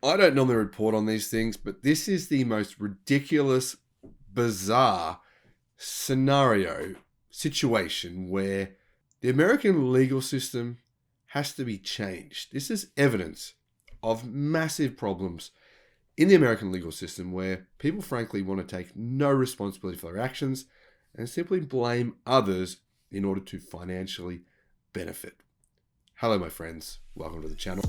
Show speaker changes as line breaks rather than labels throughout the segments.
I don't normally report on these things, but this is the most ridiculous, bizarre situation where the American legal system has to be changed. This is evidence of massive problems in the American legal system where people frankly want to take no responsibility for their actions and simply blame others in order to financially benefit. Hello, my friends. Welcome to the channel.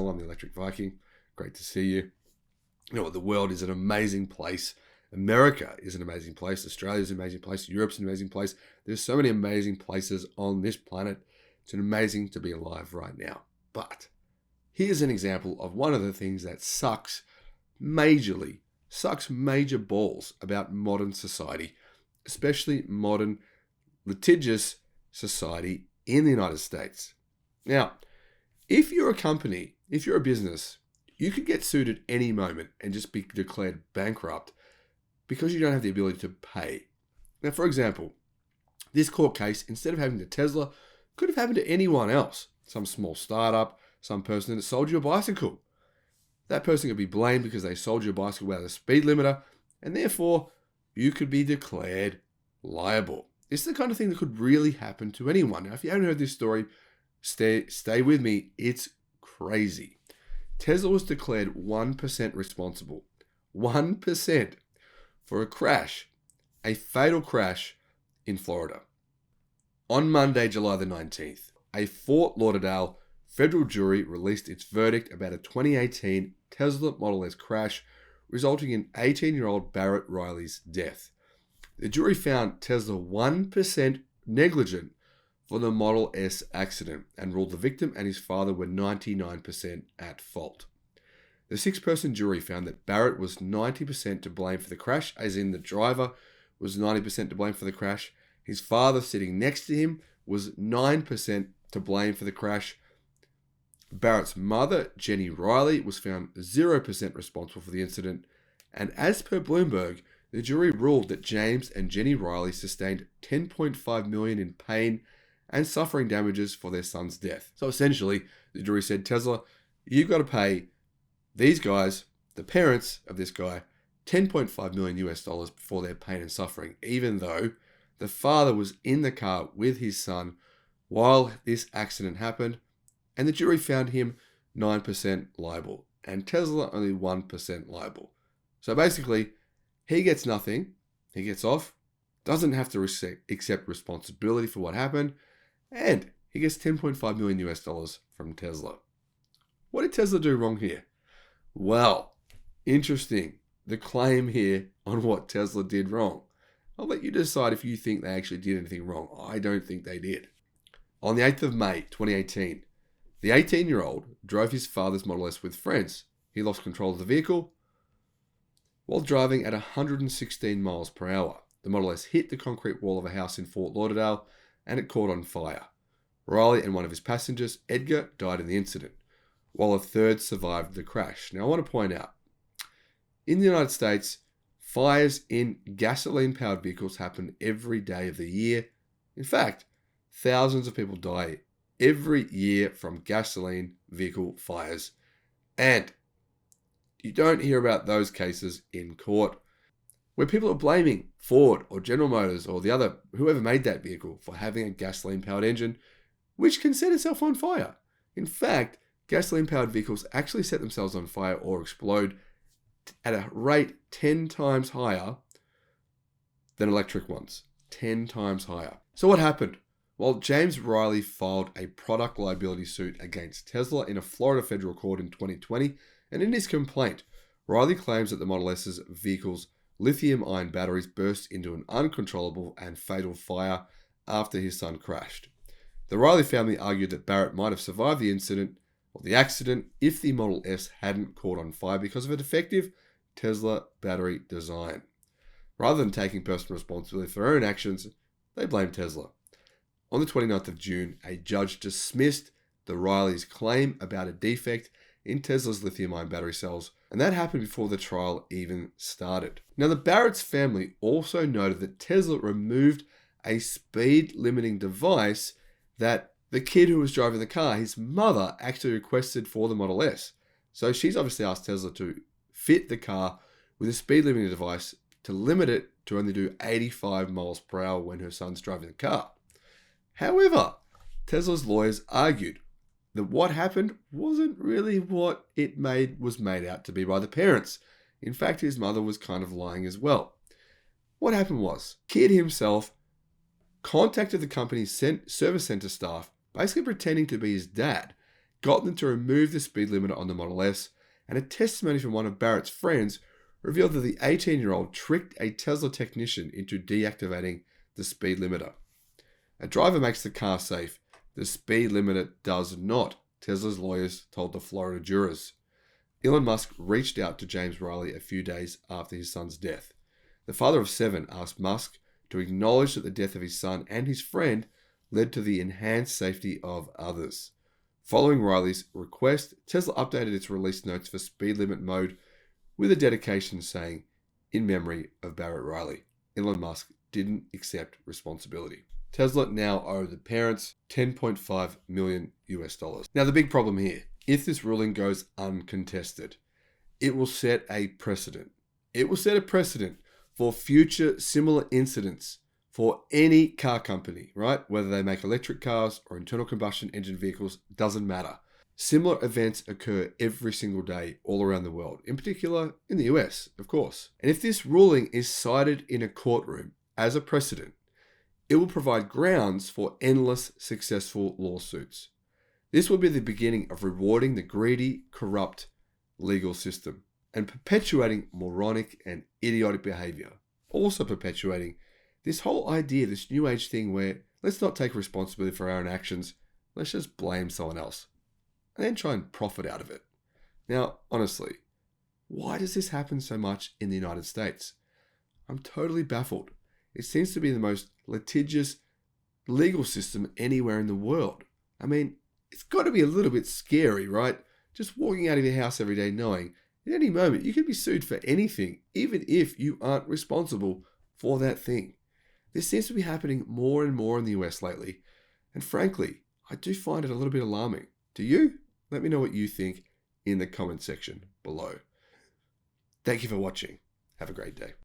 I'm the Electric Viking. Great to see you. You know what? The world is an amazing place. America is an amazing place. Australia is an amazing place. Europe's an amazing place. There's so many amazing places on this planet. It's amazing to be alive right now. But here's an example of one of the things that sucks major balls about modern society, especially modern litigious society in the United States. Now, if you're a company, if you're a business, you could get sued at any moment and just be declared bankrupt because you don't have the ability to pay. Now, for example, this court case, instead of happening to Tesla, could have happened to anyone else. Some small startup, some person that sold you a bicycle. That person could be blamed because they sold you a bicycle without a speed limiter, and therefore you could be declared liable. This is the kind of thing that could really happen to anyone. Now, if you haven't heard this story, stay with me. It's crazy. Tesla was declared 1% responsible. 1% for a crash, a fatal crash in Florida. On Monday, July the 19th, a Fort Lauderdale federal jury released its verdict about a 2018 Tesla Model S crash, resulting in 18-year-old Barrett Riley's death. The jury found Tesla 1% negligent for the Model S accident and ruled the victim and his father were 99% at fault. The six-person jury found that Barrett was 90% to blame for the crash, as in the driver was 90% to blame for the crash. His father, sitting next to him, was 9% to blame for the crash. Barrett's mother, Jenny Riley, was found 0% responsible for the incident. And as per Bloomberg, the jury ruled that James and Jenny Riley sustained $10.5 million in pain and suffering damages for their son's death. So essentially, the jury said, Tesla, you've got to pay these guys, the parents of this guy, $10.5 million US for their pain and suffering, even though the father was in the car with his son while this accident happened, and the jury found him 9% liable, and Tesla only 1% liable. So basically, he gets nothing, he gets off, doesn't have to accept responsibility for what happened, and he gets $10.5 million US from Tesla. What did Tesla do wrong here? Well, interesting. The claim here on what Tesla did wrong. I'll let you decide if you think they actually did anything wrong. I don't think they did. On the 8th of May, 2018, the 18-year-old drove his father's Model S with friends. He lost control of the vehicle while driving at 116 miles per hour. The Model S hit the concrete wall of a house in Fort Lauderdale and it caught on fire. Riley and one of his passengers, Edgar, died in the incident, while a third survived the crash. Now, I want to point out, in the United States, fires in gasoline-powered vehicles happen every day of the year. In fact, thousands of people die every year from gasoline vehicle fires. And you don't hear about those cases in court where people are blaming Ford or General Motors or whoever made that vehicle for having a gasoline-powered engine, which can set itself on fire. In fact, gasoline-powered vehicles actually set themselves on fire or explode at a rate 10 times higher than electric ones. 10 times higher. So what happened? Well, James Riley filed a product liability suit against Tesla in a Florida federal court in 2020, and in his complaint, Riley claims that the Model S's vehicle's lithium-ion batteries burst into an uncontrollable and fatal fire after his son crashed. The Riley family argued that Barrett might have survived the accident if the Model S hadn't caught on fire because of a defective Tesla battery design. Rather than taking personal responsibility for their own actions, they blamed Tesla. On the 29th of June, a judge dismissed the Rileys' claim about a defect in Tesla's lithium-ion battery cells, and that happened before the trial even started. Now, the Barrett's family also noted that Tesla removed a speed-limiting device that the kid who was driving the car, his mother, actually requested for the Model S. So she's obviously asked Tesla to fit the car with a speed-limiting device to limit it to only do 85 miles per hour when her son's driving the car. However, Tesla's lawyers argued that what happened wasn't really what it was made out to be by the parents. In fact, his mother was kind of lying as well. What happened was, Kid himself contacted the company's service center staff, basically pretending to be his dad, got them to remove the speed limiter on the Model S, and a testimony from one of Barrett's friends revealed that the 18-year-old tricked a Tesla technician into deactivating the speed limiter. A driver makes the car safe. The speed limiter does not, Tesla's lawyers told the Florida jurors. Elon Musk reached out to James Riley a few days after his son's death. The father of 7 asked Musk to acknowledge that the death of his son and his friend led to the enhanced safety of others. Following Riley's request, Tesla updated its release notes for speed limit mode with a dedication saying, "In memory of Barrett Riley." Elon Musk didn't accept responsibility. Tesla now owe the parents $10.5 million. Now, the big problem here, if this ruling goes uncontested, it will set a precedent. It will set a precedent for future similar incidents for any car company, right? Whether they make electric cars or internal combustion engine vehicles, doesn't matter. Similar events occur every single day all around the world, in particular in the US, of course. And if this ruling is cited in a courtroom as a precedent, it will provide grounds for endless successful lawsuits. This will be the beginning of rewarding the greedy, corrupt legal system and perpetuating moronic and idiotic behavior. Also perpetuating this whole idea, this new age thing where let's not take responsibility for our own actions, let's just blame someone else and then try and profit out of it. Now, honestly, why does this happen so much in the United States? I'm totally baffled. It seems to be the most litigious legal system anywhere in the world. I mean, it's got to be a little bit scary, right? Just walking out of your house every day knowing at any moment you could be sued for anything, even if you aren't responsible for that thing. This seems to be happening more and more in the US lately. And frankly, I do find it a little bit alarming. Do you? Let me know what you think in the comment section below. Thank you for watching. Have a great day.